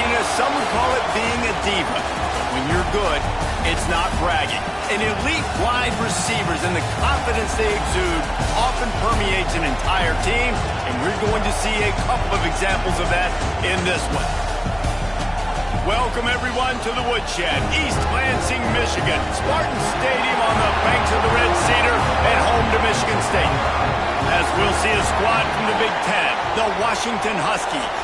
flashiness, some would call it being a diva. When you're good, it's not bragging. An elite wide receivers and the confidence they exude often permeates an entire team, and we're going to see a couple of examples of that in this one. Welcome, everyone, to the Woodshed, East Lansing, Michigan. Spartan Stadium on the banks of the Red Cedar and home to Michigan State. As we'll see a squad from the Big Ten, the Washington Huskies.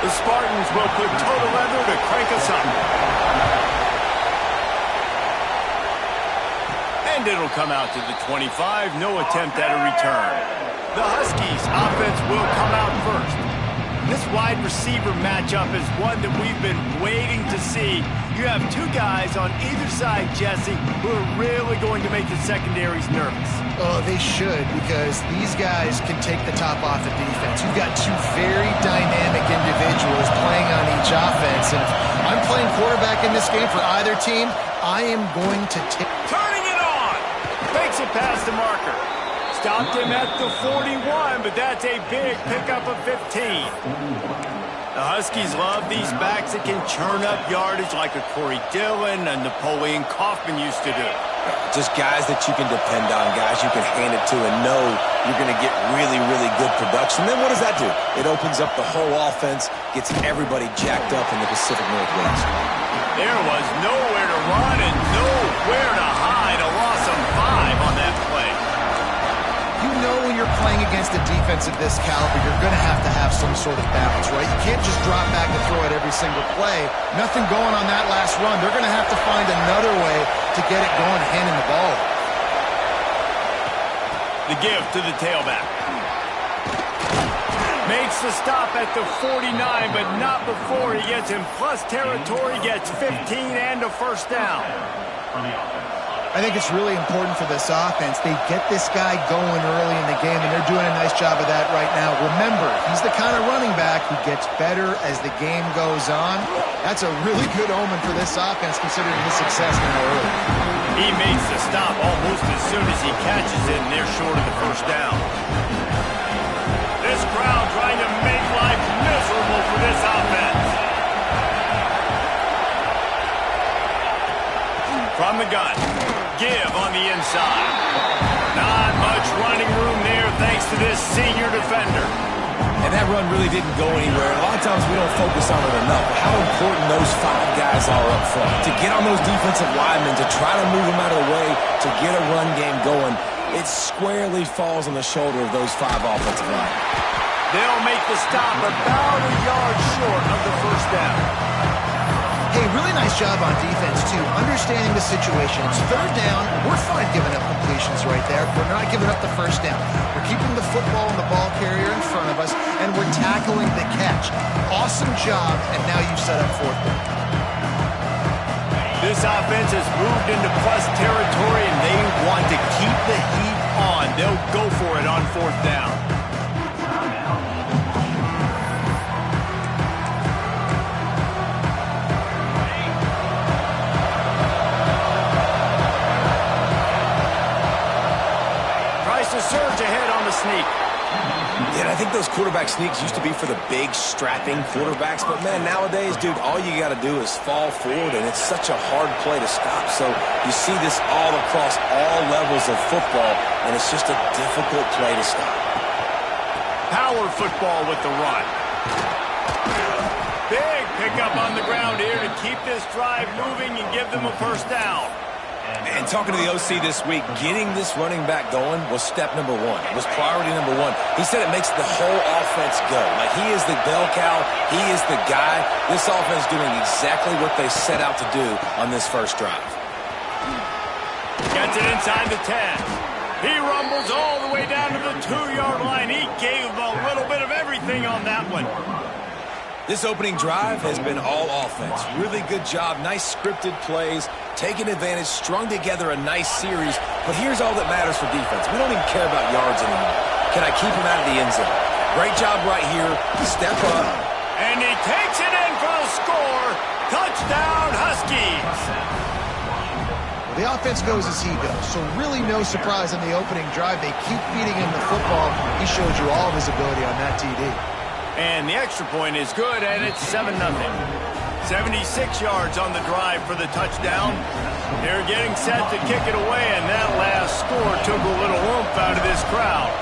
The Spartans will put total leather to crank us up. And it'll come out to the 25. No attempt at a return. The Huskies offense will come out first. This wide receiver matchup is one that we've been waiting to see. You have two guys on either side, Jesse, who are really going to make the secondaries nervous. Oh, they should, because these guys can take the top off the defense. You've got two very dynamic individuals playing on each offense, and if I'm playing quarterback in this game for either team, I am going to take... Turning it on! Fakes it past the marker. Stopped him at the 41, but that's a big pickup of 15. The Huskies love these backs that can churn up yardage like a Corey Dillon and Napoleon Kaufman used to do. Just guys that you can depend on, guys you can hand it to and know you're going to get really, really good production. Then what does that do? It opens up the whole offense, gets everybody jacked up in the Pacific Northwest. There was nowhere to run and nowhere to hide. A loss of 5 on that play. You know when you're playing against a defense of this caliber, you're going to have some sort of balance, right? You can't just drop back and throw it every single play. Nothing going on that last run. They're going to have to find another way to get it going, handing the ball. The give to the tailback. Makes the stop at the 49, but not before he gets in plus territory, gets 15 and a first down. I think it's really important for this offense. They get this guy going early in the game, and they're doing a nice job of that right now. Remember, he's the kind of running back who gets better as the game goes on. That's a really good omen for this offense, considering his success now early. He makes the stop almost as soon as he catches it, and they're short of the first down. This crowd trying to make life miserable for this offense. From the gun. Give on the inside. Not much running room there thanks to this senior defender. And that run really didn't go anywhere. A lot of times we don't focus on it enough. How important those 5 guys are up front. To get on those defensive linemen, to try to move them out of the way, to get a run game going, it squarely falls on the shoulder of those 5 offensive linemen. They'll make the stop about a yard short of the first down. Hey, really nice job on defense, too. Understanding the situation. It's third down. We're fine giving up completions right there. We're not giving up the first down. We're keeping the football and the ball carrier in front of us, and we're tackling the catch. Awesome job, and now you've set up fourth down. This offense has moved into plus territory, and they want to keep the heat on. They'll go for it on fourth down. Surge ahead on the sneak. Yeah, I think those quarterback sneaks used to be for the big, strapping quarterbacks. But, man, nowadays, dude, all you got to do is fall forward, and it's such a hard play to stop. So you see this all across all levels of football, and it's just a difficult play to stop. Power football with the run. Big pickup on the ground here to keep this drive moving and give them a first down. And talking to the OC this week, getting this running back going was step number 1. It was priority number 1. He said it makes the whole offense go. Like, he is the bell cow. He is the guy. This offense doing exactly what they set out to do on this first drive. Gets it inside the 10. He rumbles all the way down to the 2-yard line. He gave a little bit of everything on that one. This opening drive has been all offense. Really good job. Nice scripted plays. Taking advantage. Strung together a nice series. But here's all that matters for defense. We don't even care about yards anymore. Can I keep him out of the end zone? Great job right here. Step up. And he takes it in for the score. Touchdown, Huskies. The offense goes as he goes, so really no surprise on the opening drive. They keep feeding him the football. He showed you all of his ability on that TD. And the extra point is good, and it's 7-0. 76 yards on the drive for the touchdown. They're getting set to kick it away, and that last score took a little oomph out of this crowd.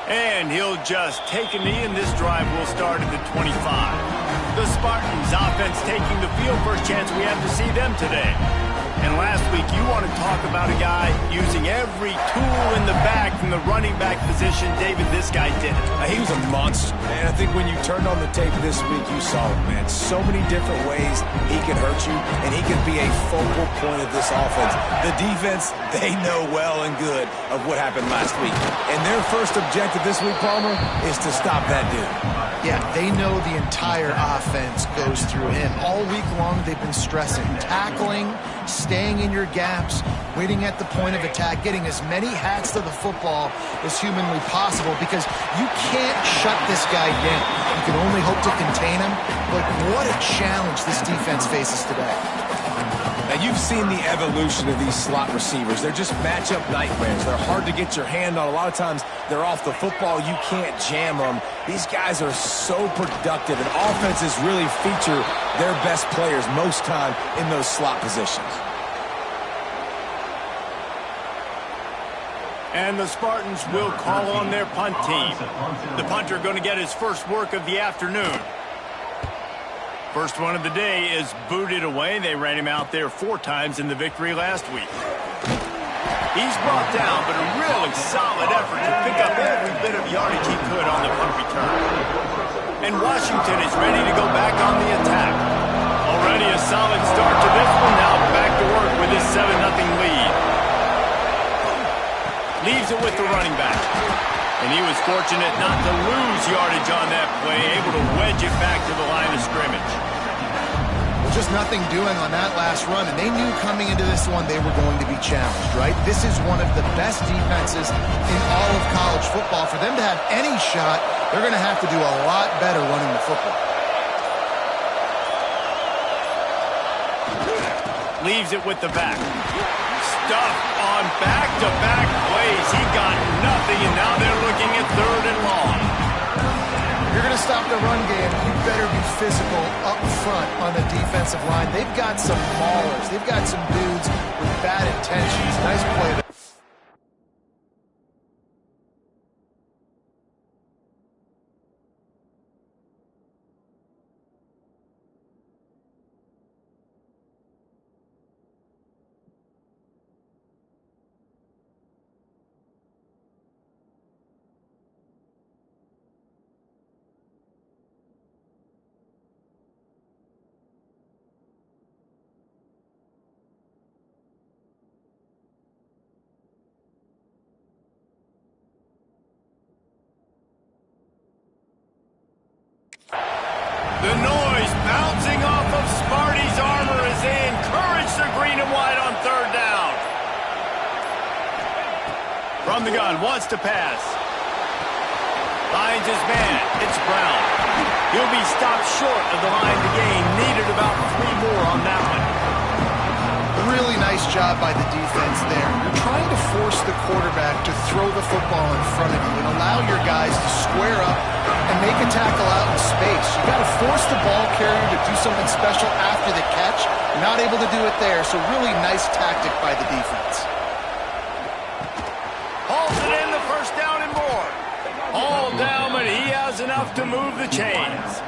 And he'll just take a knee, and this drive will start at the 25. The Spartans offense taking the field. First chance we have to see them today. And last week, you want to talk about a guy using every tool in the bag from the running back position. David, this guy did it. He was a monster, man. I think when you turned on the tape this week, you saw it, man. So many different ways he can hurt you, and he can be a focal point of this offense. The defense, they know well and good of what happened last week. And their first objective this week, Palmer, is to stop that dude. Yeah, they know the entire offense goes through him. All week long, they've been stressing tackling, staying in your gaps, waiting at the point of attack, getting as many hats to the football as humanly possible, because you can't shut this guy down. You can only hope to contain him, but what a challenge this defense faces today. Now, you've seen the evolution of these slot receivers. They're just matchup nightmares. They're hard to get your hand on. A lot of times, they're off the football. You can't jam them. These guys are so productive, and offenses really feature their best players most time in those slot positions. And the Spartans will call on their punt team. The punter going to get his first work of the afternoon. First one of the day is booted away. They ran him out there 4 times in the victory last week. He's brought down, but a really solid effort to pick up every bit of yardage he could on the punt return. And Washington is ready to go back on the attack. Already a solid start to this one. Now back to work with his 7-0 lead. Leaves it with the running back. And he was fortunate not to lose yardage on that play, able to wedge it back to the line of scrimmage. Well, just nothing doing on that last run, and they knew coming into this one they were going to be challenged, right? This is one of the best defenses in all of college football. For them to have any shot, they're going to have to do a lot better running the football. Leaves it with the back. Stuff on back-to-back plays. He got nothing, and now they're looking at 3rd and long. If you're going to stop the run game, you better be physical up front on the defensive line. They've got some maulers. They've got some dudes with bad intentions. Nice play there. The noise bouncing off of Sparty's armor as they encourage the green and white on 3rd down. From the gun, wants to pass. Finds his man. It's Brown. He'll be stopped short of the line to gain. Needed about 3 more on that one. Really nice job by the defense there. You're trying to force the quarterback to throw the football in front of you and allow your guys to square up and make a tackle out in space. You got to force the ball carrier to do something special after the catch. You're not able to do it there, so really nice tactic by the defense. Hauls it in, the first down and more. All down, but he has enough to move the chains.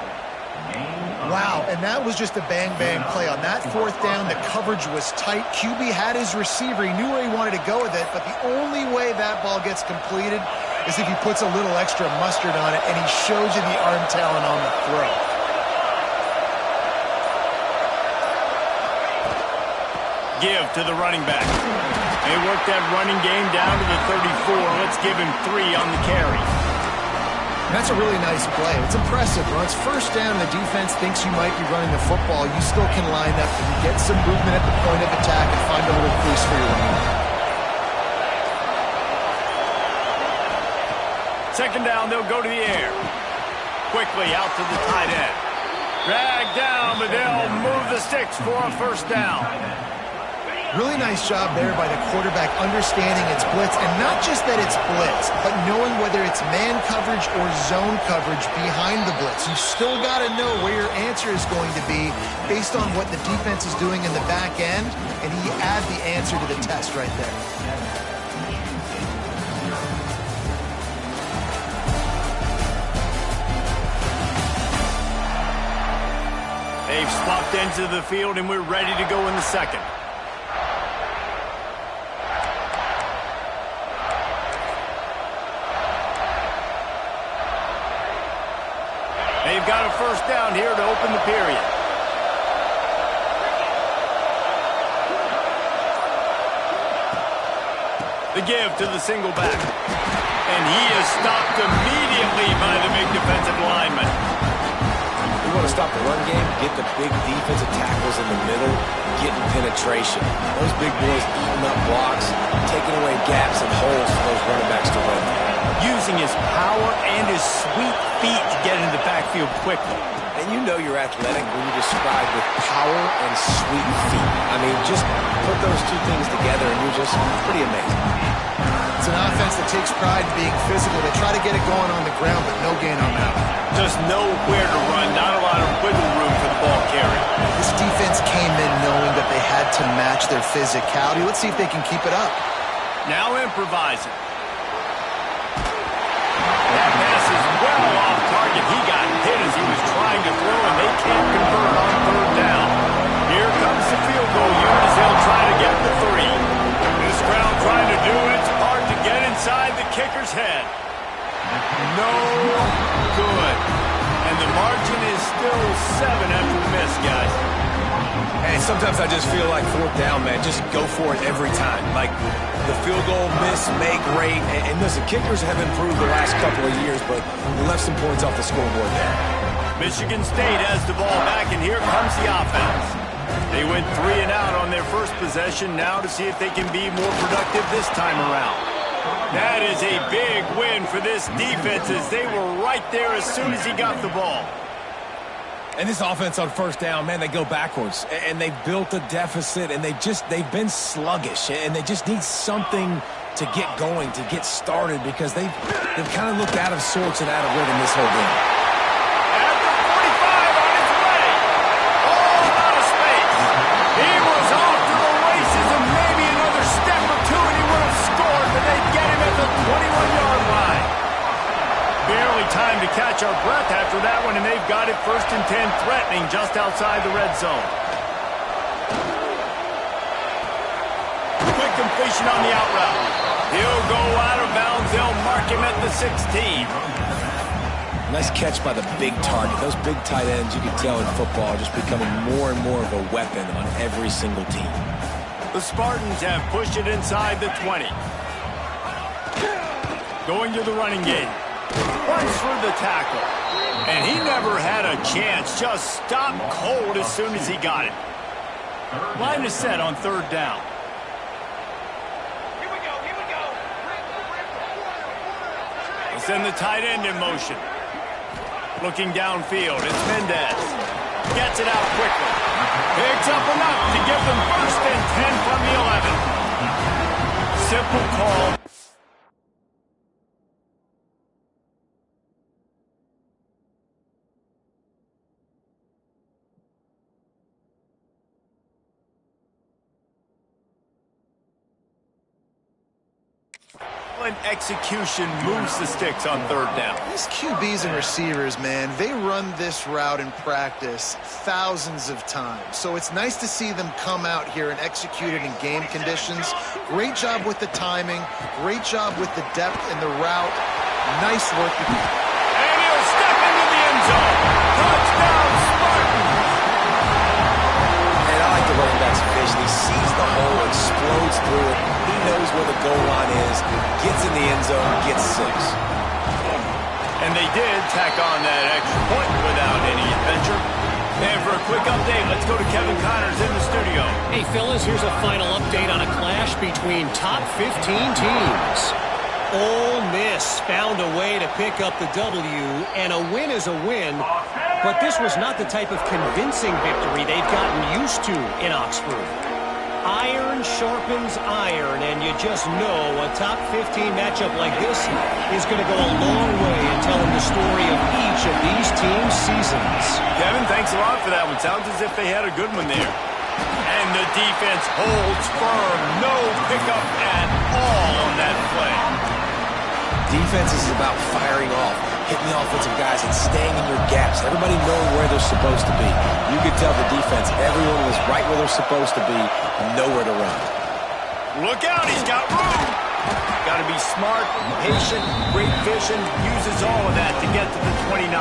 Wow, and that was just a bang-bang play. On that 4th down, the coverage was tight. QB had his receiver. He knew where he wanted to go with it, but the only way that ball gets completed is if he puts a little extra mustard on it, and he shows you the arm talent on the throw. Give to the running back. They work that running game down to the 34. Let's give him 3 on the carry. And that's a really nice play. It's impressive. When it's 1st down, the defense thinks you might be running the football. You still can line up and get some movement at the point of attack and find a little crease for your running back. 2nd down, they'll go to the air. quickly out to the tight end. Dragged down, but they'll move the sticks for a first down. Really nice job there by the quarterback understanding it's blitz, and not just that it's blitz, but knowing whether it's man coverage or zone coverage behind the blitz. You still got to know where your answer is going to be based on what the defense is doing in the back end, and he add the answer to the test right there. They've swapped into the field, and we're ready to go in the second. They've got a first down here to open the period. The give to the single back. And he is stopped immediately by the big defensive lineman. You want to stop the run game, get the big defensive tackles in the middle, getting penetration. Those big boys eating up blocks, taking away gaps and holes for those running backs to run. Using his power and his sweet feet to get into the backfield quickly. And you know you're athletic when you describe with power and sweet feet. I mean, just put those two things together and you're just pretty amazing. It's an offense that takes pride in being physical. They try to get it going on the ground, but no gain on that. Just nowhere to run, not a lot of wiggle room for the ball carrier. This defense came in knowing that they had to match their physicality. Let's see if they can keep it up. Now improvising. That pass is well off target. He got hit as he was trying to throw, and they can't convert on third down. Here comes the field goal unit as they'll try to get the 3. This crowd trying to do its part to get inside the kicker's head. No good. And the margin is still 7 after the miss, guys. Hey, sometimes I just feel like fourth down, man. Just go for it every time. Like the field goal miss, make rate. And listen, kickers have improved the last couple of years, but we left some points off the scoreboard there. Michigan State has the ball back, and here comes the offense. They went 3 and out on their first possession, now to see if they can be more productive this time around. That is a big win for this defense as they were right there as soon as he got the ball. And this offense on first down, man, they go backwards. And they built a deficit, and they've been sluggish. And they just need something to get going, to get started, because they've kind of looked out of sorts and out of rhythm this whole game. At the 45 on his way. All out of space. He was off to the races, and maybe another step or two, and he would have scored, but they get him at the 21-yard line. Barely time to catch our breath after that one, and they've got it 1st and 10, threatening just outside the red zone. Quick completion on the out route. He'll go out of bounds. They'll mark him at the 16. Nice catch by the big target. Those big tight ends, you can tell in football, are just becoming more and more of a weapon on every single team. The Spartans have pushed it inside the 20. Going to the running game. Runs for the tackle. And he never had a chance. Just stopped cold as soon as he got it. Line is set on third down. Here we go. They send the tight end in motion. Looking downfield, it's Mendez. Gets it out quickly. Picks up enough to give them 1st and 10 from the 11. Simple call. Execution moves the sticks on third down. These QBs and receivers, man, they run this route in practice thousands of times. So it's nice to see them come out here and execute it in game conditions. Great job with the timing. Great job with the depth and the route. Nice work. And he'll step into the end zone. Touchdown, Spartans! And I like the running back's vision. He sees the hole, explodes through it. He knows where the goal line is, gets in the end zone, gets 6. And they did tack on that extra point without any adventure. And for a quick update, let's go to Kevin Connors in the studio. Hey, fellas, here's a final update on a clash between top 15 teams. Ole Miss found a way to pick up the W, and a win is a win, but this was not the type of convincing victory they've gotten used to in Oxford. Iron sharpens iron, and you just know a top 15 matchup like this is going to go a long way in telling the story of each of these teams' seasons. Kevin, thanks a lot for that one. Sounds as if they had a good one there. And the defense holds firm. No pickup at all on that play. Defense is about firing off, hitting the offensive guys, and staying in your gaps. Everybody knowing where they're supposed to be. You could tell the defense, everyone was right where they're supposed to be and nowhere to run. Look out, he's got room. Got to be smart, patient, great vision, uses all of that to get to the 29.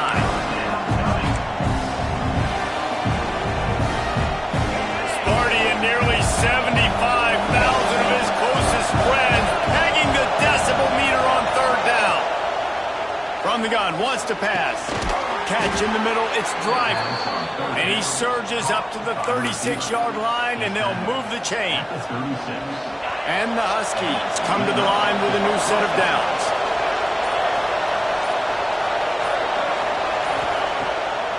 Sparty and nearly 75,000 of his closest friends pegging the decibel meter on third down. From the gun, wants to pass. Catch in the middle, it's Driver. And he surges up to the 36-yard line, and they'll move the chain. And the Huskies come to the line with a new set of downs.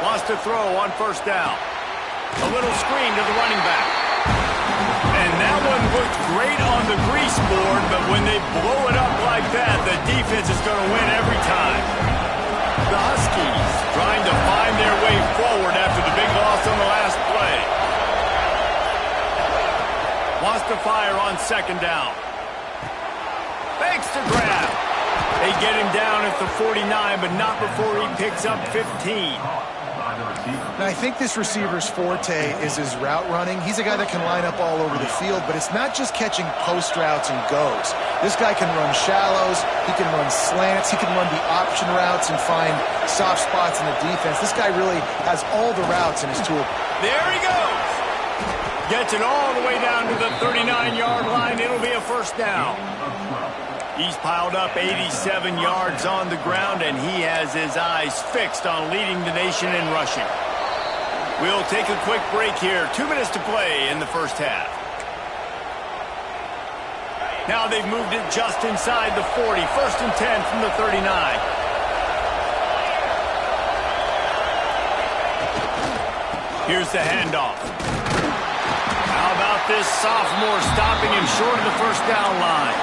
Wants to throw on first down. A little screen to the running back. And that one looked great on the grease board, but when they blow it up like that, the defense is going to win every time. The Huskies trying to find their way forward after the big loss on the last play. Wants to fire on second down. Fakes to grab. They get him down at the 49, but not before he picks up 15. Now, I think this receiver's forte is his route running. He's a guy that can line up all over the field, but it's not just catching post routes and goes. This guy can run shallows, he can run slants, he can run the option routes and find soft spots in the defense. This guy really has all the routes in his tool. There he goes. Gets it all the way down to the 39-yard line. It'll be a first down. He's piled up 87 yards on the ground, and he has his eyes fixed on leading the nation in rushing. We'll take a quick break here. 2 minutes to play in the first half. Now they've moved it just inside the 40. First and 10 from the 39. Here's the handoff. How about this sophomore stopping him short of the first down line?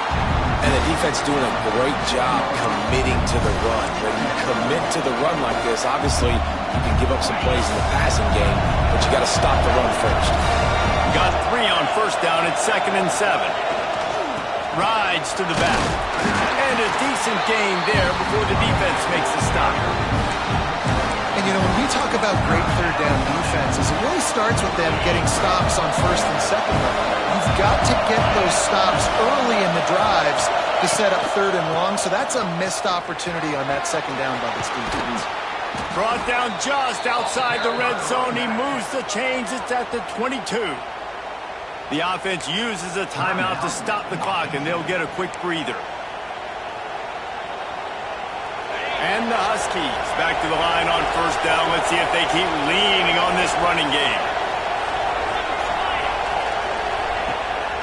And the defense doing a great job committing to the run. When you commit to the run like this, obviously you can give up some plays in the passing game, but you got to stop the run first. Got 3 on first down at 2nd and 7. Rides to the back. And a decent gain there before the defense makes the stop. And, you know, when we talk about great third down defenses, it really starts with them getting stops on first and second level. You've got to get those stops early in the drives to set up third and long, so that's a missed opportunity on that second down by this defense. Brought down just outside the red zone. He moves the chains. It's at the 22. The offense uses a timeout to stop the clock, and they'll get a quick breather. And the Huskies back to the line on first down. Let's see if they keep leaning on this running game.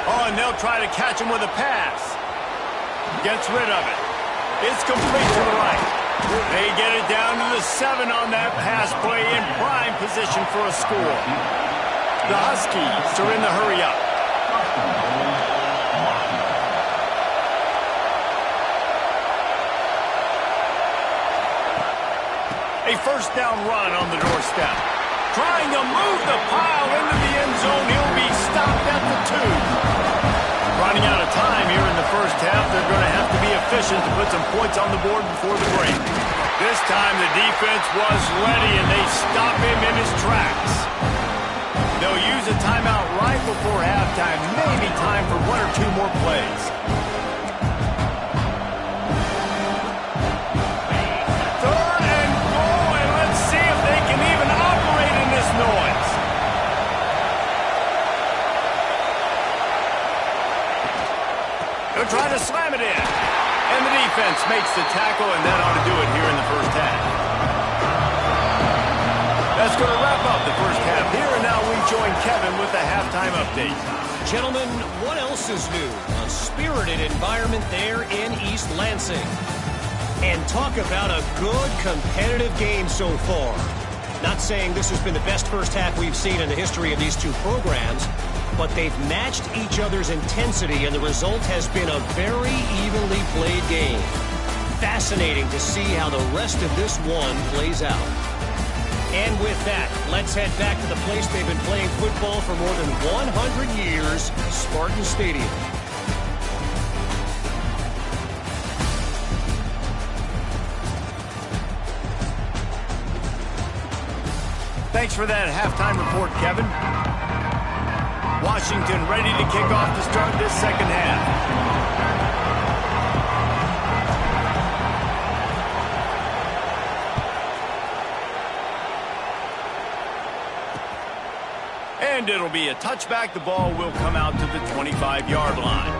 Oh, and they'll try to catch him with a pass. Gets rid of it. It's complete to the right. They get it down to the 7 on that pass play in prime position for a score. The Huskies are in the hurry up. A first down run on the doorstep. Trying to move the pile into the end zone. He'll be stopped at the 2. Running out of time here in the first half. They're going to have to be efficient to put some points on the board before the break. This time the defense was ready and they stop him in his tracks. They'll use a timeout right before halftime. Maybe time for 1 or 2 more plays. Noise. They'll try to slam it in. And the defense makes the tackle, and that ought to do it here in the first half. That's going to wrap up the first half here, and now we join Kevin with the halftime update. Gentlemen, what else is new? A spirited environment there in East Lansing. And talk about a good competitive game so far. Not saying this has been the best first half we've seen in the history of these two programs, but they've matched each other's intensity, and the result has been a very evenly played game. Fascinating to see how the rest of this one plays out. And with that, let's head back to the place they've been playing football for more than 100 years, Spartan Stadium. Thanks for that halftime report, Kevin. Washington ready to kick off to start this second half. And it'll be a touchback. The ball will come out to the 25-yard line.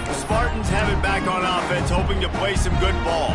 The Spartans have it back on offense, hoping to play some good ball.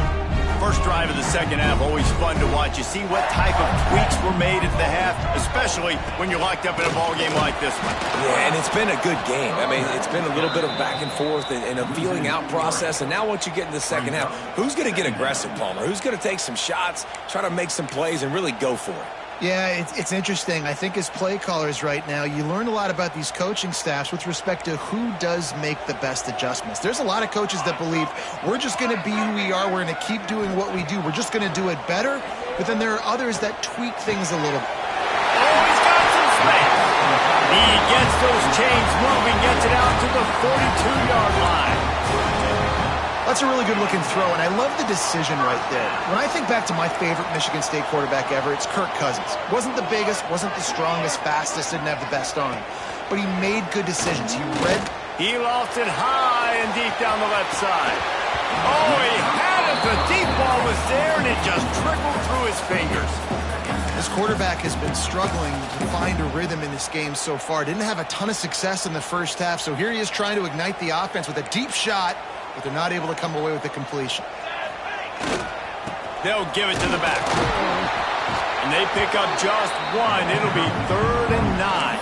First drive of the second half, always fun to watch. You see what type of tweaks were made at the half, especially when you're locked up in a ball game like this one. Yeah, and it's been a good game. I mean, it's been a little bit of back and forth and a feeling out process. And now once you get in the second half, who's going to get aggressive, Palmer? Who's going to take some shots, try to make some plays, and really go for it? Yeah, it's interesting. I think as play callers right now, you learn a lot about these coaching staffs with respect to who does make the best adjustments. There's a lot of coaches that believe we're just going to be who we are. We're going to keep doing what we do. We're just going to do it better. But then there are others that tweak things a little bit. Oh, he's got some space. He gets those chains moving, gets it out to the 42-yard line. That's a really good-looking throw, and I love the decision right there. When I think back to my favorite Michigan State quarterback ever, it's Kirk Cousins. Wasn't the biggest, wasn't the strongest, fastest, didn't have the best arm. But he made good decisions. He lost it high and deep down the left side. Oh, he had it. The deep ball was there, and it just trickled through his fingers. This quarterback has been struggling to find a rhythm in this game so far. Didn't have a ton of success in the first half, so here he is trying to ignite the offense with a deep shot, but they're not able to come away with the completion. They'll give it to the back. And they pick up just one. It'll be 3rd and 9.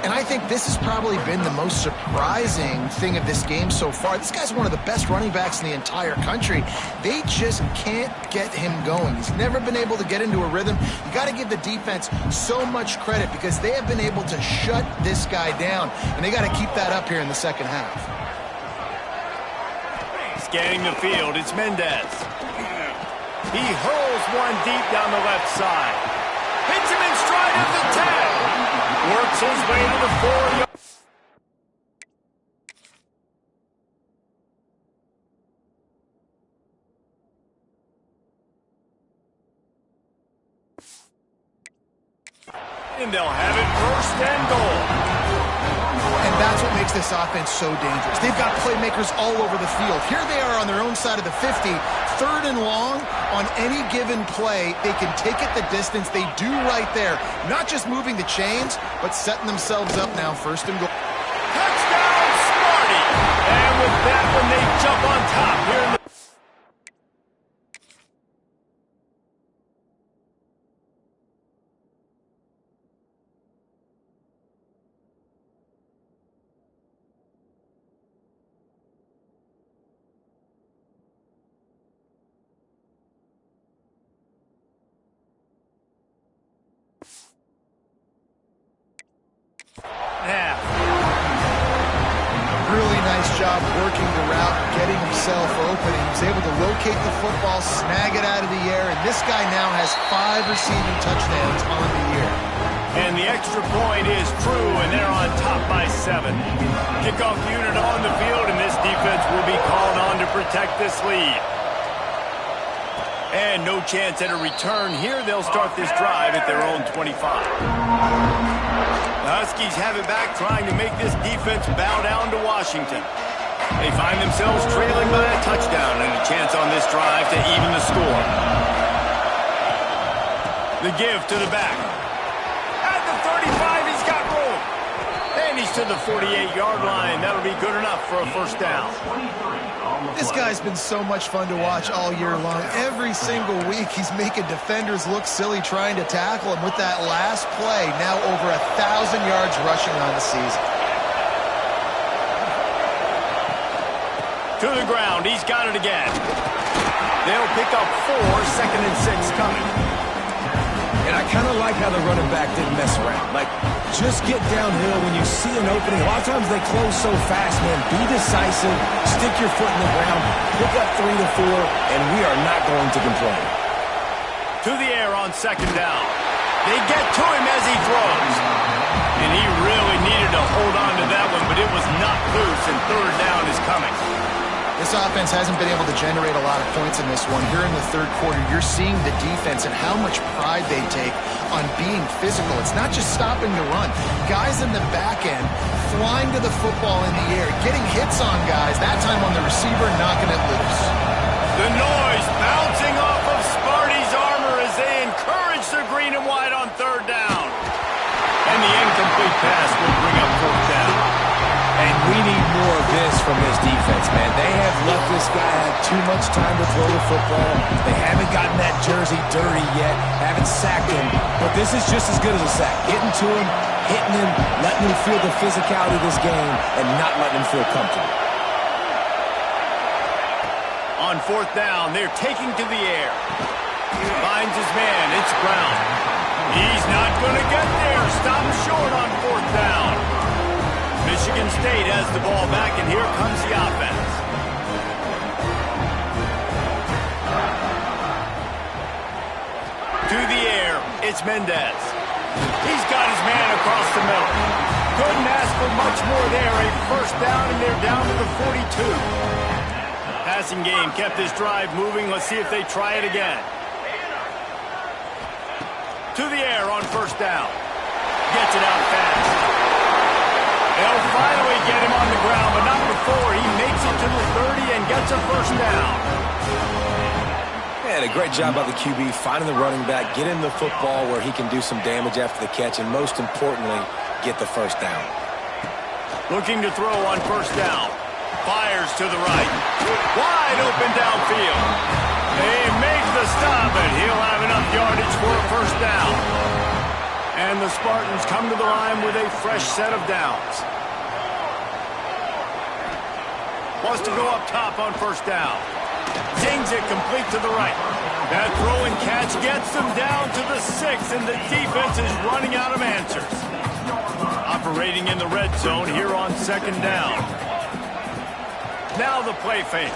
And I think this has probably been the most surprising thing of this game so far. This guy's one of the best running backs in the entire country. They just can't get him going. He's never been able to get into a rhythm. You got to give the defense so much credit because they have been able to shut this guy down. And they got to keep that up here in the second half. Scanning the field, it's Mendez. He hurls one deep down the left side. Hits him in stride at the 10. Works his way to the 4-yard. And they'll have it 1st and goal. And that's what makes this offense so dangerous. They've got playmakers all over the field. Here they are on their own side of the 50, 3rd and long. On any given play, they can take it the distance. They do right there. Not just moving the chains, but setting themselves up now 1st and goal. Touchdown, Sparty! And with that one, they jump on top here in the half. Really nice job working the route, getting himself open. He was able to locate the football, snag it out of the air, and this guy now has 5 receiving touchdowns on the year. And the extra point is true, and they're on top by 7. Kickoff unit on the field, and this defense will be called on to protect this lead. And no chance at a return here. They'll start this drive at their own 25. The Huskies have it back, trying to make this defense bow down to Washington. They find themselves trailing by a touchdown and a chance on this drive to even the score. The give to the back. At the 35, he's got room. And he's to the 48-yard line. That'll be good enough for a 1st down. This guy's been so much fun to watch all year long. Every single week, he's making defenders look silly trying to tackle him with that last play. Now over 1,000 yards rushing on the season. To the ground. He's got it again. They'll pick up 4, 2nd and 6 coming. And I kind of like how the running back didn't mess around. Like, just get downhill when you see an opening. A lot of times they close so fast, man. Be decisive. Stick your foot in the ground. Pick up 3 to 4, and we are not going to complain. To the air on 2nd down. They get to him as he throws. And he really needed to hold on to that one, but it was not loose, and 3rd down is coming. This offense hasn't been able to generate a lot of points in this one. Here in the 3rd quarter, you're seeing the defense and how much pride they take on being physical. It's not just stopping to run. Guys in the back end flying to the football in the air, getting hits on guys, that time on the receiver, knocking it loose. The noise bouncing off of Sparty's armor as they encourage the green and white on 3rd down. And the incomplete pass will bring up 4th down. And we need more of this from this defense, man. They have let this guy have too much time to throw the football. They haven't gotten that jersey dirty yet, haven't sacked him. But this is just as good as a sack. Getting to him, hitting him, letting him feel the physicality of this game, and not letting him feel comfortable. On 4th down, they're taking to the air. Finds his man. It's Brown. He's not going to get there. Stop short on 4th down. Michigan State has the ball back, and here comes the offense. To the air, it's Mendez. He's got his man across the middle. Couldn't ask for much more there. A 1st down, and they're down to the 42. Passing game kept this drive moving. Let's see if they try it again. To the air on 1st down. Gets it out fast. They'll finally get him on the ground, but not before. He makes it to the 30 and gets a 1st down. Man, a great job by the QB finding the running back, getting the football where he can do some damage after the catch, and most importantly, get the 1st down. Looking to throw on 1st down. Fires to the right. Wide open downfield. They make the stop, and he'll have enough yardage for a 1st down. And the Spartans come to the line with a fresh set of downs. Wants to go up top on 1st down. Zings it complete to the right. That throw and catch gets them down to the 6, and the defense is running out of answers. Operating in the red zone here on 2nd down. Now the play fake.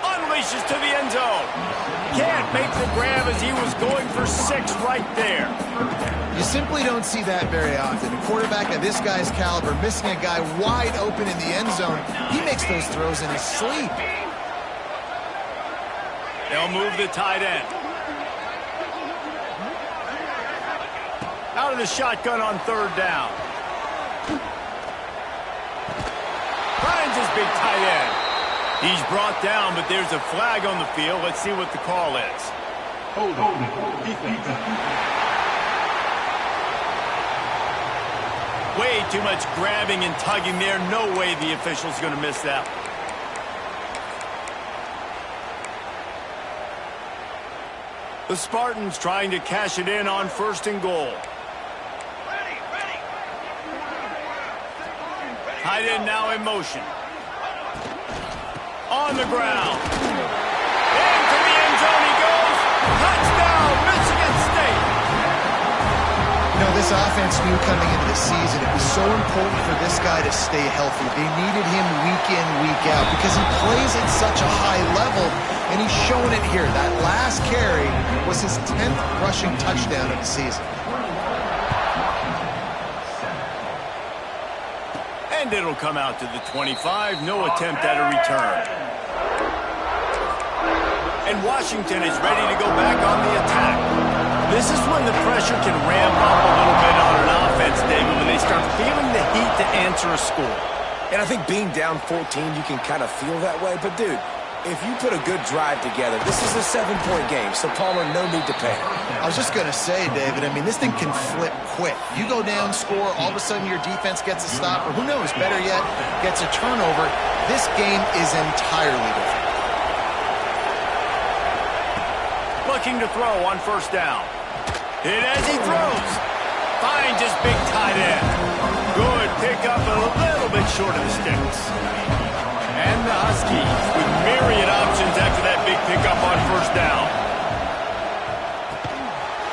Unleashes to the end zone. Can't make the grab as he was going for 6 right there. You simply don't see that very often. A quarterback of this guy's caliber missing a guy wide open in the end zone. He makes those throws in his sleep. They'll move the tight end. Out of the shotgun on 3rd down. Finds his big tight end. He's brought down, but there's a flag on the field. Let's see what the call is. Hold on. Way too much grabbing and tugging there. No way the official's going to miss that. The Spartans trying to cash it in on 1st and goal. Tight end now in motion. On the ground. Into the end zone he goes. Touchdown, Michigan State. You know, this offense knew coming into the season it was so important for this guy to stay healthy. They needed him week in, week out because he plays at such a high level, and he's showing it here. That last carry was his 10th rushing touchdown of the season. And it'll come out to the 25. No attempt at a return. And Washington is ready to go back on the attack. This is when the pressure can ramp up a little bit on an offense, David, when they start feeling the heat to answer a score. And I think being down 14, you can kind of feel that way. But, dude, if you put a good drive together, this is a 7-point game, so Palmer, no need to panic. I was just going to say, David, I mean, this thing can flip quick. You go down, score, all of a sudden your defense gets a stop, or who knows, better yet, gets a turnover. This game is entirely different. Looking to throw on 1st down. Hit as he throws. Finds his big tight end. Good pickup, a little bit short of the sticks. And the Huskies with myriad options after that big pickup on first down.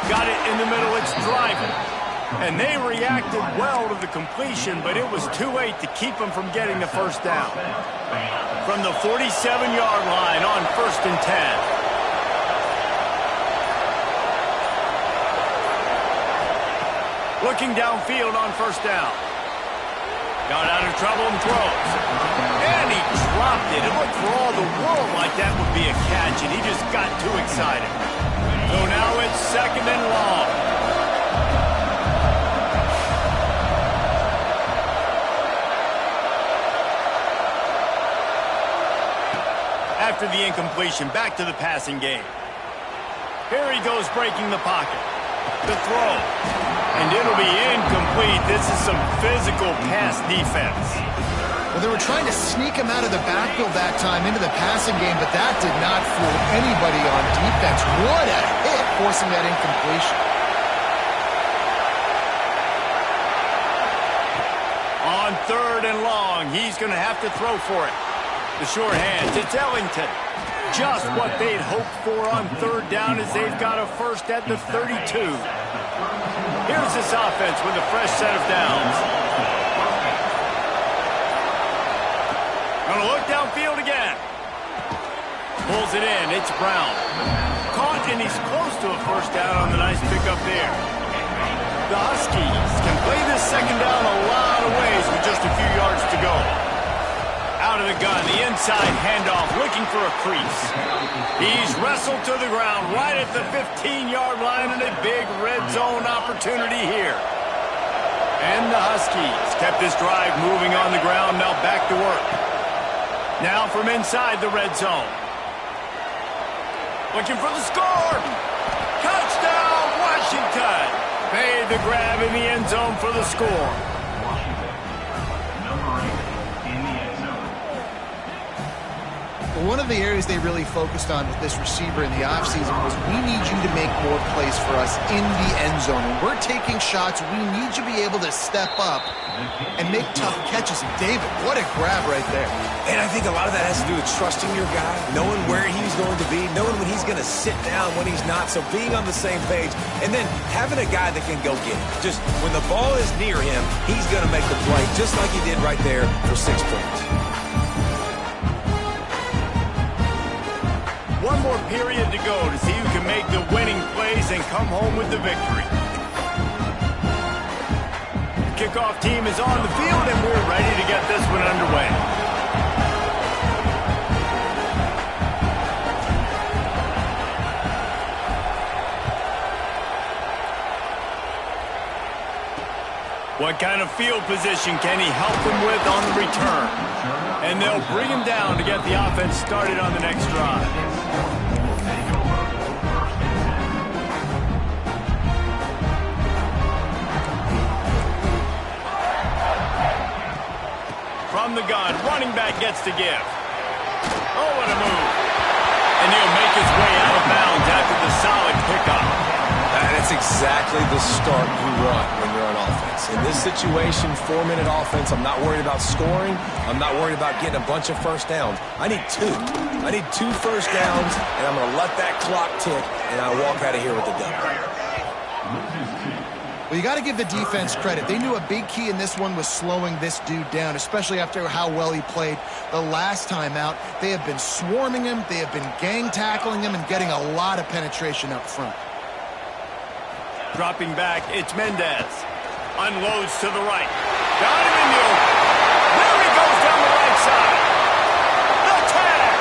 Got it in the middle, it's driving. And they reacted well to the completion, but it was too late to keep them from getting the first down. From the 47-yard line on 1st and 10. Looking downfield on first down. Got out of trouble and throws. And he dropped it. It looked for all the world like that would be a catch, and he just got too excited. So now it's 2nd and long. After the incompletion, back to the passing game. Here he goes breaking the pocket. The throw. And it'll be incomplete. This is some physical pass defense. Well, they were trying to sneak him out of the backfield that time into the passing game, but that did not fool anybody on defense. What a hit, forcing that incompletion. On 3rd and long, he's going to have to throw for it. The short hands, it's Ellington. Just what they'd hoped for on 3rd down as they've got a first at the 32. Here's this offense with a fresh set of downs. Gonna look downfield again. Pulls it in, it's Brown. Caught, and he's close to a first down on the nice pickup there. The Huskies can play this 2nd down a lot of ways with just a few yards to go. Out of the gun, the inside handoff, looking for a crease. He's wrestled to the ground right at the 15-yard line, and a big red zone opportunity here. And the Huskies kept this drive moving on the ground, now back to work. Now from inside the red zone. Looking for the score. Touchdown, Washington. Made the grab in the end zone for the score. One of the areas they really focused on with this receiver in the offseason was, we need you to make more plays for us in the end zone. When we're taking shots, we need you to be able to step up and make tough catches. And David, what a grab right there. And I think a lot of that has to do with trusting your guy, knowing where he's going to be, knowing when he's going to sit down, when he's not, so being on the same page, and then having a guy that can go get it. Just when the ball is near him, he's going to make the play, just like he did right there for 6 points. One more period to go to see who can make the winning plays and come home with the victory. The kickoff team is on the field, and we're ready to get this one underway. What kind of field position can he help them with on the return? And they'll bring him down to get the offense started on the next drive. From the gun, running back gets to give. Oh, what a move. And he'll make his way out of bounds after the solid pickup. That's exactly the start you want when you're on offense. In this situation, 4-minute offense, I'm not worried about scoring. I'm not worried about getting a bunch of first downs. I need 2. I need 2 first downs, and I'm going to let that clock tick, and I walk out of here with the W. Well, you got to give the defense credit. They knew a big key in this one was slowing this dude down, especially after how well he played the last time out. They have been swarming him. They have been gang tackling him and getting a lot of penetration up front. Dropping back, it's Mendez. Unloads to the right. Got him in the open. There he goes down the right side. The tag.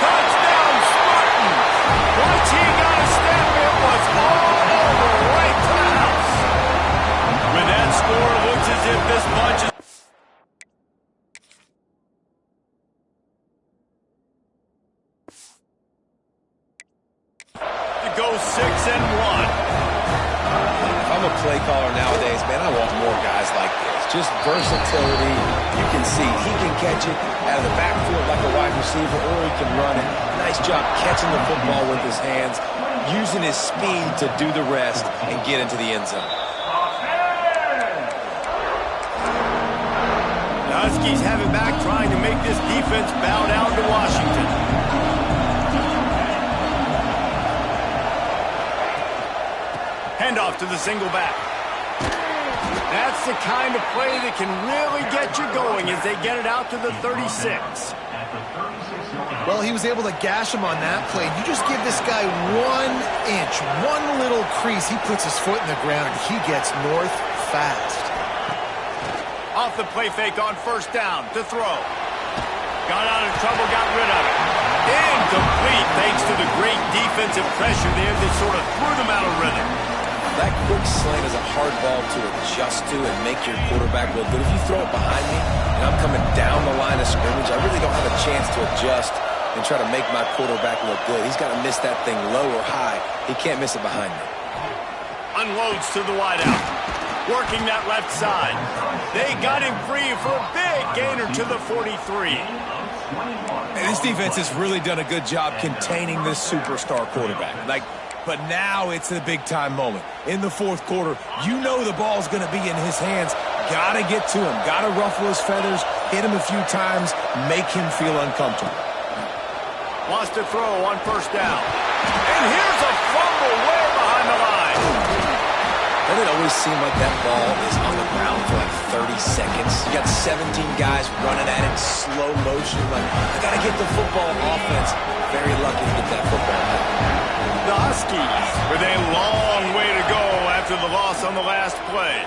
Touchdown, Spartans. Once he got a step, it was all over right to the house. With that score, it looks as if this bunch is... to go 6-1. I'm a play caller nowadays, man. I want more guys like this. Just versatility. You can see he can catch it out of the backfield like a wide receiver, or he can run it. Nice job catching the football with his hands, using his speed to do the rest and get into the end zone. The Huskies have it back, trying to make this defense bow down to Washington. Handoff to the single back. That's the kind of play that can really get you going as they get it out to the 36. Well, he was able to gash him on that play. You just give this guy 1 inch, one little crease. He puts his foot in the ground. He gets north fast. Off the play fake on first down to throw. Got out of trouble, got rid of it. Incomplete thanks to the great defensive pressure there that sort of threw them out of rhythm. That quick slant is a hard ball to adjust to and make your quarterback look good. If you throw it behind me and I'm coming down the line of scrimmage, I really don't have a chance to adjust and try to make my quarterback look good. He's got to miss that thing low or high. He can't miss it behind me. Unloads to the wideout. Working that left side. They got him free for a big gainer to the 43. And this defense has really done a good job containing this superstar quarterback. But now it's the big-time moment. In the fourth quarter, you know the ball's going to be in his hands. Got to get to him. Got to ruffle his feathers, hit him a few times, make him feel uncomfortable. Wants to throw on first down. And here's a fumble way behind the line. Doesn't it always seem like that ball is on the ground for like 30 seconds? You got 17 guys running at it in slow motion. I got to get the football. Offense very lucky to get that football back. The Huskies with a long way to go after the loss on the last play.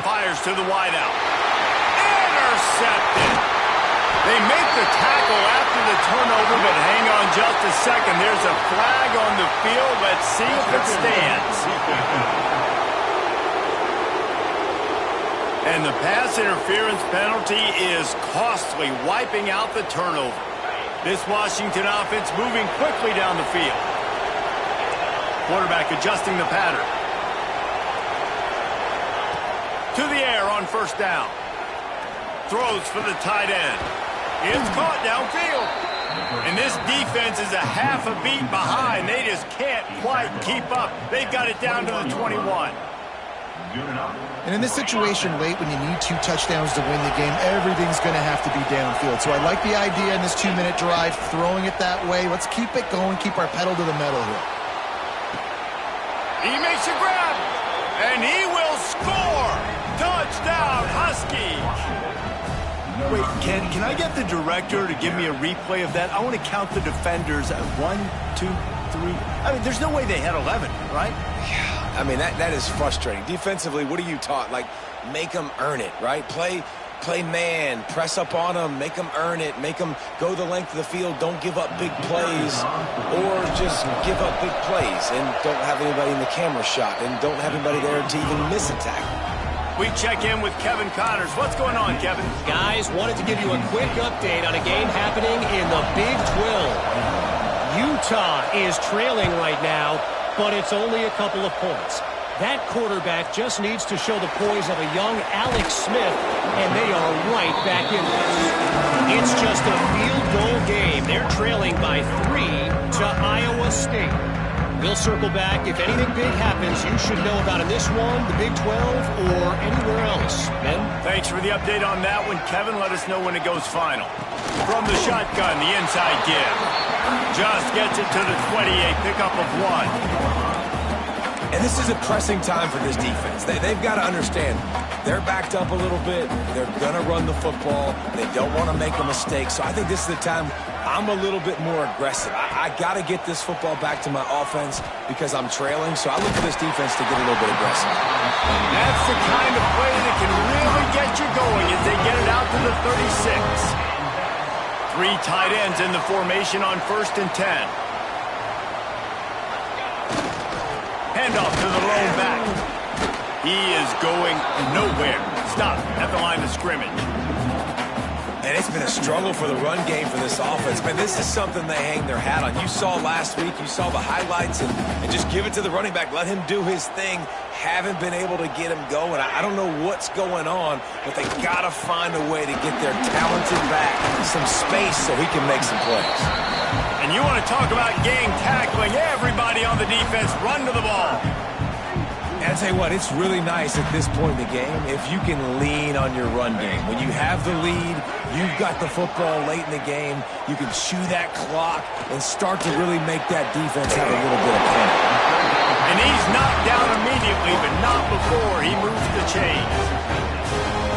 Fires to the wideout. Intercepted. They make the tackle after the turnover, but hang on just a second. There's a flag on the field. Let's see if it stands. And the pass interference penalty is costly, wiping out the turnover. This Washington offense moving quickly down the field. Quarterback adjusting the pattern. To the air on first down. Throws for the tight end. It's caught downfield. And this defense is a half a beat behind. They just can't quite keep up. They've got it down to the 21. And in this situation late when you need 2 touchdowns to win the game, everything's going to have to be downfield. So I like the idea in this 2-minute drive, throwing it that way. Let's keep it going, keep our pedal to the metal here. He makes a grab, and he will score. Touchdown, Huskies. Wait, can I get the director to give me a replay of that? I want to count the defenders at 1, 2, 3. I mean, there's no way they had 11, right? Yeah. I mean, that is frustrating. Defensively, what are you taught? Make them earn it, right? Play man, press up on them, make them earn it, make them go the length of the field, don't give up big plays, or just give up big plays and don't have anybody in the camera shot and don't have anybody there to even miss a tackle. We check in with Kevin Connors. What's going on, Kevin? Guys, wanted to give you a quick update on a game happening in the Big 12. Utah is trailing right now, but it's only a couple of points. That quarterback just needs to show the poise of a young Alex Smith, and they are right back in this. It's just a field goal game. They're trailing by 3 to Iowa State. We'll circle back. If anything big happens, you should know about in this one, the Big 12, or anywhere else. Ben? Thanks for the update on that one, Kevin. Let us know when it goes final. From the shotgun, the inside give. Just gets it to the 28, pickup of 1. And this is a pressing time for this defense. They've got to understand, they're backed up a little bit. They're going to run the football. They don't want to make a mistake. So I think this is the time I'm a little bit more aggressive. I got to get this football back to my offense because I'm trailing. So I look for this defense to get a little bit aggressive. That's the kind of play that can really get you going as they get it out to the 36. 3 tight ends in the formation on 1st and 10. Handoff to the lone back. He is going nowhere. Stop at the line of scrimmage. And it's been a struggle for the run game for this offense. Man, this is something they hang their hat on. You saw last week, you saw the highlights, and just give it to the running back. Let him do his thing. Haven't been able to get him going. I don't know what's going on, but they got to find a way to get their talented back some space so he can make some plays. And you want to talk about gang tackling. Everybody on the defense run to the ball. And I tell you what, it's really nice at this point in the game if you can lean on your run game. When you have the lead, you've got the football late in the game, you can chew that clock and start to really make that defense have a little bit of panic. And he's knocked down immediately, but not before he moves the chains.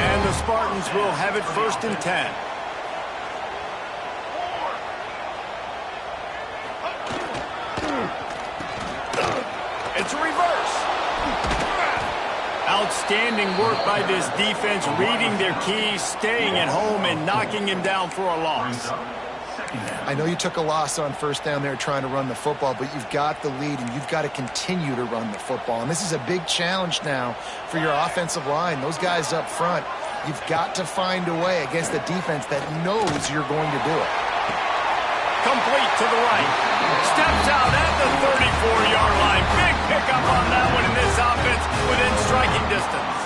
And the Spartans will have it 1st and 10. It's a reverse. Outstanding work by this defense, reading their keys, staying at home, and knocking him down for a loss. I know you took a loss on 1st down there trying to run the football, but you've got the lead, and you've got to continue to run the football. And this is a big challenge now for your offensive line. Those guys up front, you've got to find a way against a defense that knows you're going to do it. Complete to the right. Steps out at the 34-yard line. Big pickup on that one in this offense within striking distance.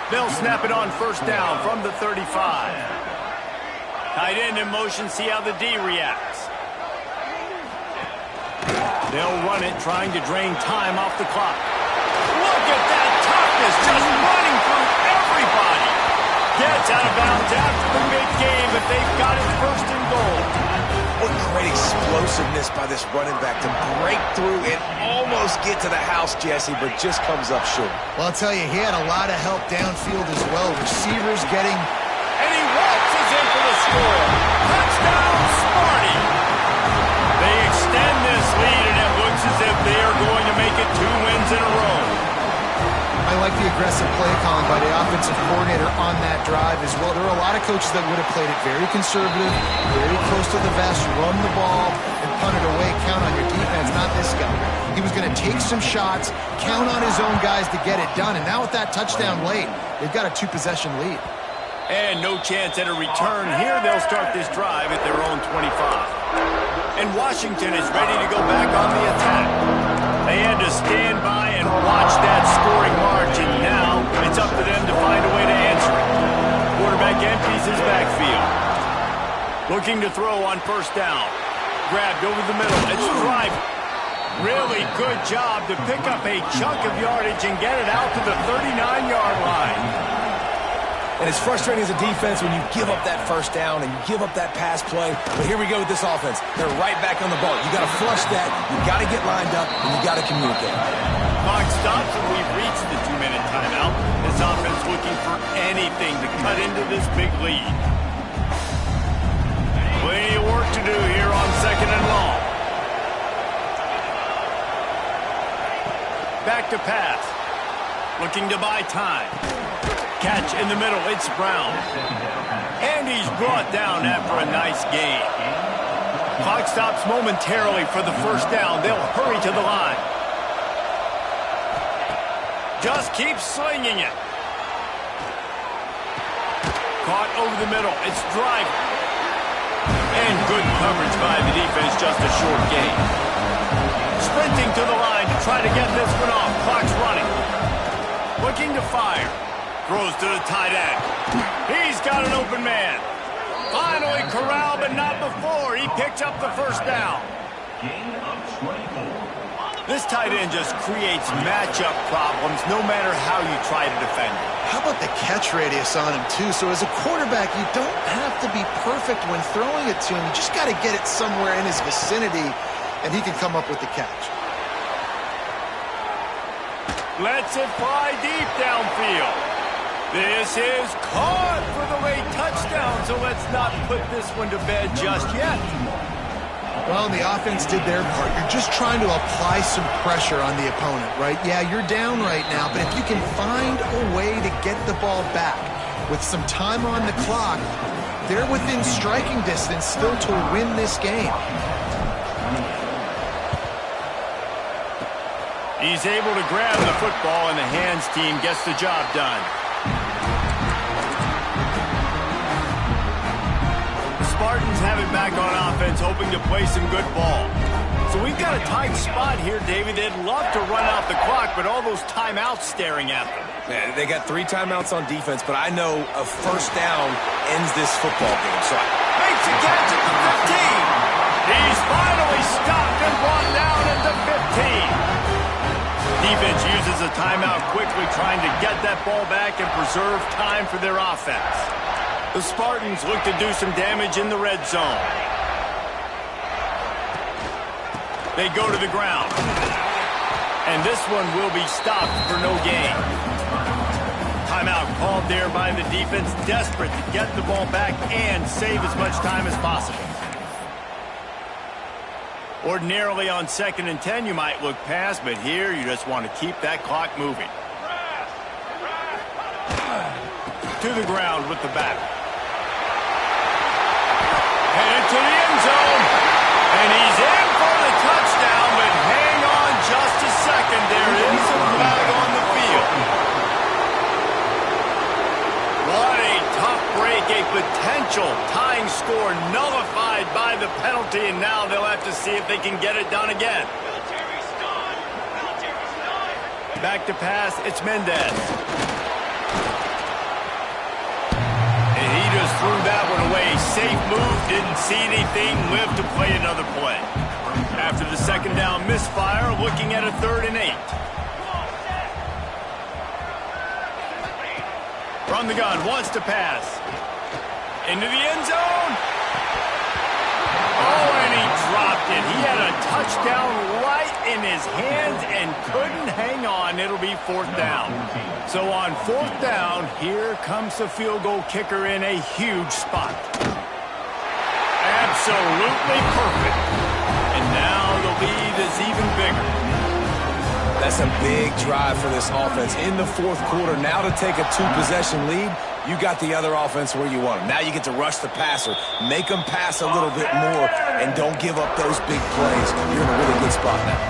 They'll snap it on 1st down from the 35. Tight end in motion, see how the D reacts. They'll run it, trying to drain time off the clock. Look at that toughness, just running through everybody. Gets out of bounds after the big game, but they've got it 1st and goal. What great explosiveness by this running back to break through and almost get to the house, Jesse, but just comes up short. Well, I'll tell you, he had a lot of help downfield as well. Receivers getting... And he waltzes in for the score. Touchdown, Sparty. They extend this lead, and it looks as if they are going to make it 2 wins in a row. I like the aggressive play calling by the offensive coordinator on that drive as well. There are a lot of coaches that would have played it very conservative, very close to the vest, run the ball, and punt it away, count on your defense. Not this guy. He was going to take some shots, count on his own guys to get it done. And now with that touchdown late, they've got a 2-possession lead. And no chance at a return here. They'll start this drive at their own 25. And Washington is ready to go back on the attack. They had to stand by and watch that scoring march, and now it's up to them to find a way to answer it. Quarterback empties his backfield. Looking to throw on 1st down. Grabbed over the middle. It's driving. Really good job to pick up a chunk of yardage and get it out to the 39-yard line. And it's frustrating as a defense when you give up that 1st down and you give up that pass play. But here we go with this offense. They're right back on the ball. You got to flush that. You got to get lined up, and you got to communicate. Clock stops, and we've reached the 2-minute timeout. This offense looking for anything to cut into this big lead. Plenty of work to do here on 2nd and long. Back to pass. Looking to buy time. Catch in the middle, it's Brown. And he's brought down after a nice gain. Clock stops momentarily for the 1st down. They'll hurry to the line. Just keep slinging it. Caught over the middle, it's driving. And good coverage by the defense, just a short gain. Sprinting to the line to try to get this one off. Clock's running. Looking to fire. Throws to the tight end. He's got an open man. Finally corralled, but not before. He picks up the 1st down. This tight end just creates matchup problems no matter how you try to defend him. How about the catch radius on him, too? So as a quarterback, you don't have to be perfect when throwing it to him. You just got to get it somewhere in his vicinity, and he can come up with the catch. Lets it fly deep downfield. This is caught for the late touchdown, so let's not put this one to bed just yet. Well, the offense did their part. You're just trying to apply some pressure on the opponent, right? Yeah, you're down right now, but if you can find a way to get the ball back with some time on the clock, they're within striking distance still to win this game. He's able to grab the football, and the hands team gets the job done. Spartans have it back on offense, hoping to play some good ball. So we've got a tight spot here, David. They'd love to run out the clock, but all those timeouts staring at them. Man, they got 3 timeouts on defense, but I know a 1st down ends this football game. So makes a catch at the 15. He's finally stopped and brought down at the 15. Defense uses a timeout quickly, trying to get that ball back and preserve time for their offense. The Spartans look to do some damage in the red zone. They go to the ground. And this one will be stopped for no gain. Timeout called there by the defense, desperate to get the ball back and save as much time as possible. Ordinarily on 2nd and 10, you might look past, but here you just want to keep that clock moving. To the ground with the back. Headed to the end zone. And he's in for the touchdown, but hang on just a second. There is a flag on the field. What a tough break, a potential tying score nullified by the penalty, and now they'll have to see if they can get it done again. Back to pass, it's Mendez. And he just threw that one away. Safe move, didn't see anything, lived to play another play. After the 2nd down misfire, looking at a 3rd and 8. From the gun, wants to pass. Into the end zone. Oh, and he dropped it. He had a touchdown right in his hands and couldn't hang on. It'll be 4th down. So on 4th down, here comes the field goal kicker in a huge spot. Absolutely perfect. And now the lead is even bigger. That's a big drive for this offense in the 4th quarter. Now to take a 2-possession lead, you got the other offense where you want them. Now you get to rush the passer, make them pass a little bit more, and don't give up those big plays. You're in a really good spot now.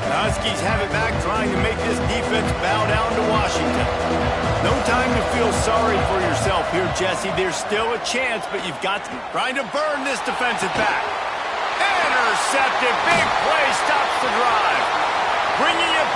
The Huskies have it back, trying to make this defense bow down to Washington. No time to feel sorry for yourself here, Jesse. There's still a chance, but you've got to trying to burn this defensive back. Intercepted. Big play stops the drive. Bringing it